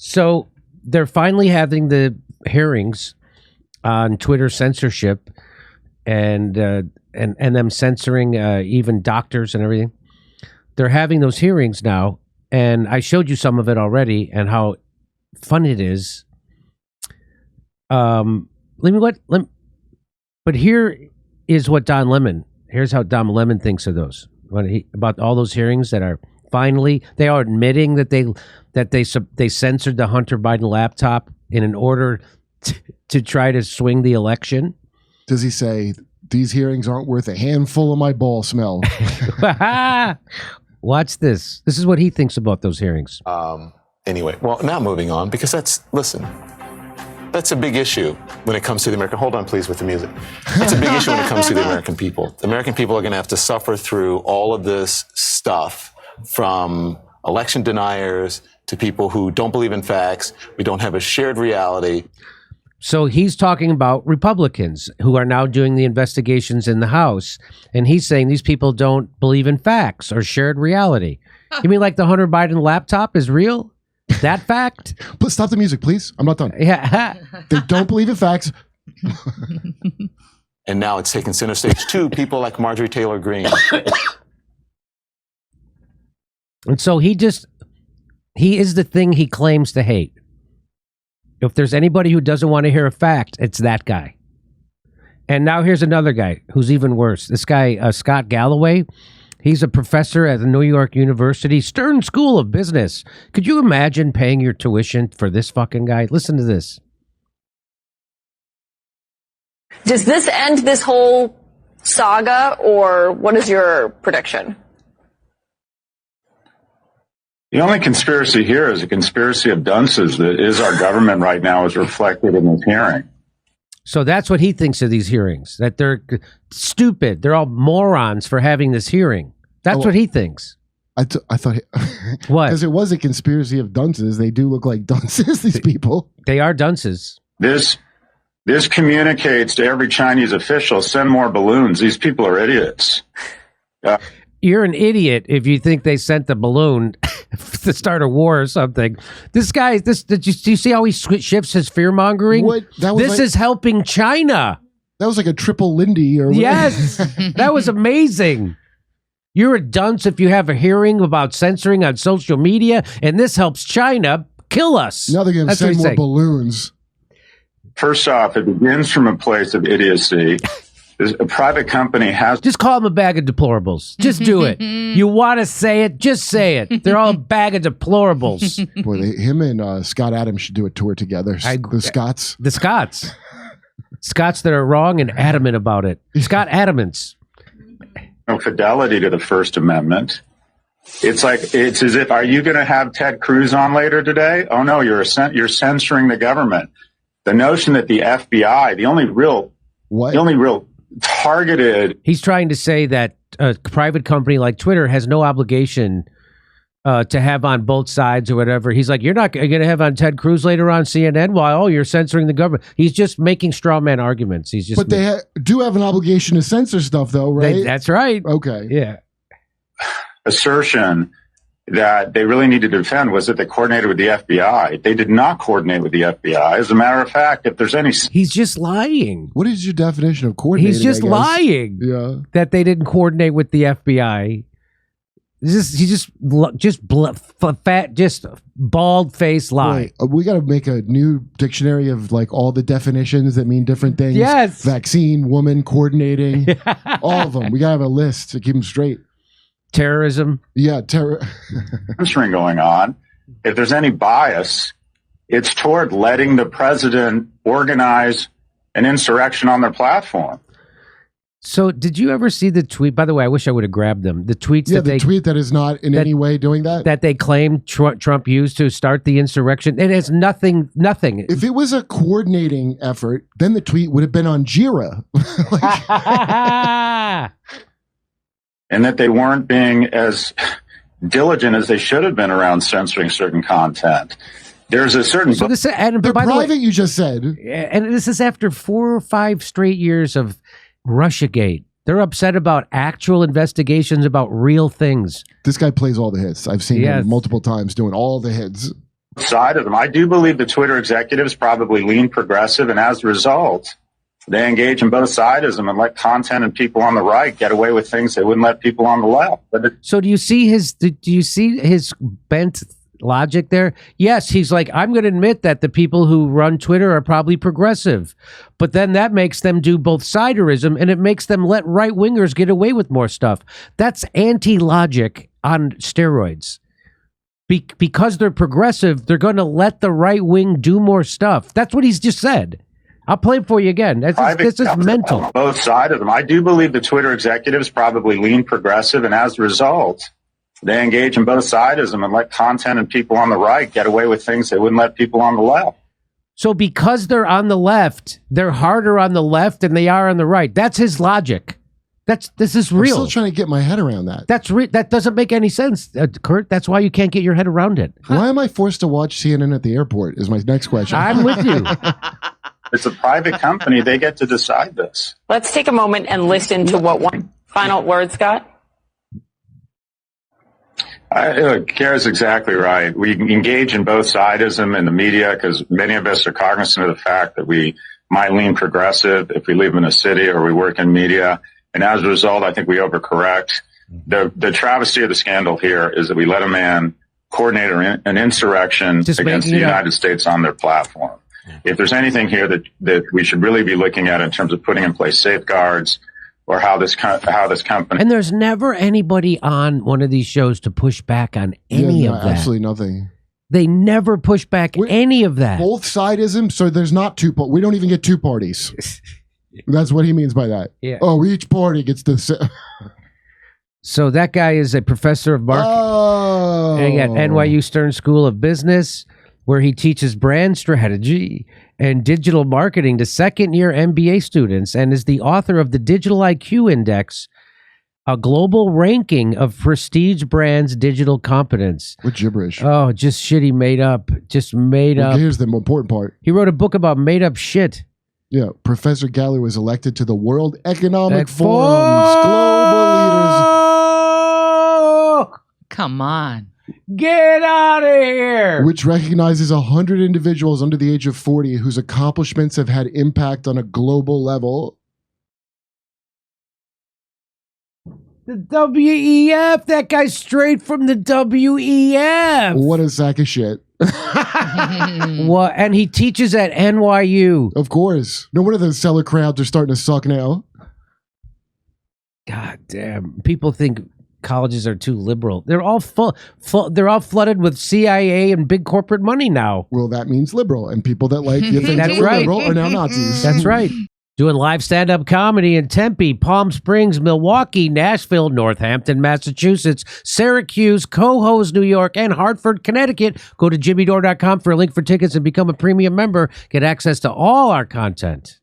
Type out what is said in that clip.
So they're finally having the hearings on Twitter censorship and them censoring even doctors and everything. They're having those hearings now, and I showed you some of it already and how fun it is. But here is what Don Lemon. Here's how Don Lemon thinks of those. About all those hearings that are finally, they are admitting that they censored the Hunter Biden laptop in an order to try to swing the election. Does he say these hearings aren't worth a handful of my ball smell? Watch this. This is what he thinks about those hearings. Anyway, well, now moving on, because that's a big issue when it comes to the American. Hold on, please, with the music. That's a big issue when it comes to the American people. The American people are going to have to suffer through all of this stuff, from election deniers to people who don't believe in facts. We don't have a shared reality. So he's talking about Republicans who are now doing the investigations in the House, and he's saying these people don't believe in facts or shared reality. You mean like the Hunter Biden laptop is real? That fact? Please stop the music, please. I'm not done. Yeah. They don't believe in facts. And now it's taken center stage to people like Marjorie Taylor Greene. And so he is the thing he claims to hate. If there's anybody who doesn't want to hear a fact, it's that guy. And now here's another guy who's even worse. This guy, Scott Galloway, he's a professor at the New York University Stern School of Business. Could you imagine paying your tuition for this fucking guy? Listen to this. Does this end this whole saga, or what is your prediction? The only conspiracy here is a conspiracy of dunces that is our government right now, is reflected in this hearing. So that's what he thinks of these hearings, that they're stupid. They're all morons for having this hearing. That's what he thinks. I thought... What? Because it was a conspiracy of dunces. They do look like dunces, these people. They are dunces. This communicates to every Chinese official, send more balloons. These people are idiots. You're an idiot if you think they sent the balloon to start a war or something. This guy, do you see how he shifts his fear mongering? This is helping China. That was like a triple Lindy or whatever. Yes, that was amazing. You're a dunce if you have a hearing about censoring on social media, and this helps China kill us. Now they're going to send more balloons. First off, it begins from a place of idiocy. A private company has... Just call them a bag of deplorables. Just do it. You want to say it? Just say it. They're all a bag of deplorables. Boy, him and Scott Adams should do a tour together. The Scots. The Scots. Scots that are wrong and adamant about it. Scott Adamants. No fidelity to the First Amendment. It's as if, are you going to have Ted Cruz on later today? Oh no, you're censoring the government. The notion that the FBI, the only real targeted... He's trying to say that a private company like Twitter has no obligation to have on both sides or whatever. He's like, you're not going to have on Ted Cruz later on CNN while you're censoring the government. He's just making straw man arguments. He's just... But they do have an obligation to censor stuff, though, right? That's right. Okay. Yeah. Assertion that they really need to defend was that they coordinated with the FBI. They did not coordinate with the FBI. As a matter of fact, if there's any... He's just lying. What is your definition of coordinating? He's just lying. Yeah. That they didn't coordinate with the FBI. He's just bald face lie. Right. We got to make a new dictionary of like all the definitions that mean different things. Yes. Vaccine, woman, coordinating, all of them. We got to have a list to keep them straight. Terrorism. Yeah, censoring going on. If there's any bias, it's toward letting the president organize an insurrection on their platform. So did you ever see the tweet? By the way, I wish I would have grabbed them. The tweets tweet that is not in any way doing that? That they claim Trump used to start the insurrection. It has nothing. If it was a coordinating effort, then the tweet would have been on Jira. And that they weren't being as diligent as they should have been around censoring certain content. There's a certain... So this, and the by private, the way, you just said. And this is after 4 or 5 straight years of Russiagate. They're upset about actual investigations about real things. This guy plays all the hits. I've seen him multiple times doing all the hits. Side of them. I do believe the Twitter executives probably lean progressive, and as a result, they engage in both sidism and let content and people on the right get away with things they wouldn't let people on the left. So do you see his bent logic there? Yes, he's like, I'm going to admit that the people who run Twitter are probably progressive, but then that makes them do both siderism, and it makes them let right wingers get away with more stuff. That's anti-logic on steroids. Because they're progressive, they're going to let the right wing do more stuff. That's what he's just said. I'll play it for you again. This is mental. Both sides of them. I do believe the Twitter executives probably lean progressive, and as a result, they engage in both sidism and let content and people on the right get away with things they wouldn't let people on the left. So because they're on the left, they're harder on the left than they are on the right. That's his logic. This is real. I'm still trying to get my head around that. That doesn't make any sense, Kurt. That's why you can't get your head around it. Why am I forced to watch CNN at the airport is my next question. I'm with you. It's a private company. They get to decide this. Let's take a moment and listen to what one final word, Scott. Kara's exactly right. We engage in both sidism in the media because many of us are cognizant of the fact that we might lean progressive if we live in a city or we work in media. And as a result, I think we overcorrect. The travesty of the scandal here is that we let a man coordinate an insurrection against the United States on their platform. If there's anything here that we should really be looking at in terms of putting in place safeguards or how this company. And there's never anybody on one of these shows to push back on any of that. Absolutely nothing. They never push back any of that. Both sidism, so there's not we don't even get two parties. That's what he means by that. Yeah. Oh, each party gets the. So that guy is a professor of marketing at NYU Stern School of Business, where he teaches brand strategy and digital marketing to second-year MBA students, and is the author of the Digital IQ Index, a global ranking of prestige brands' digital competence. What gibberish. Oh, just shit he made up. Just made up. Here's the important part. He wrote a book about made-up shit. Yeah, Professor Galley was elected to the World Economic Forum's global leaders. Come on. Get out of here! Which recognizes 100 individuals under the age of 40 whose accomplishments have had impact on a global level. The WEF, that guy's straight from the WEF. What a sack of shit. What? And he teaches at NYU. Of course. No wonder the seller crowds are starting to suck now. God damn. People think colleges are too liberal. They're all they're all flooded with CIA and big corporate money now. Well, that means liberal, and people that like you think That's are right. liberal are now Nazis. That's right. Doing live stand-up comedy in Tempe, Palm Springs, Milwaukee, Nashville, Northampton, Massachusetts, Syracuse, Cohoes, New York, and Hartford, Connecticut. Go to jimmydore.com for a link for tickets and become a premium member. Get access to all our content.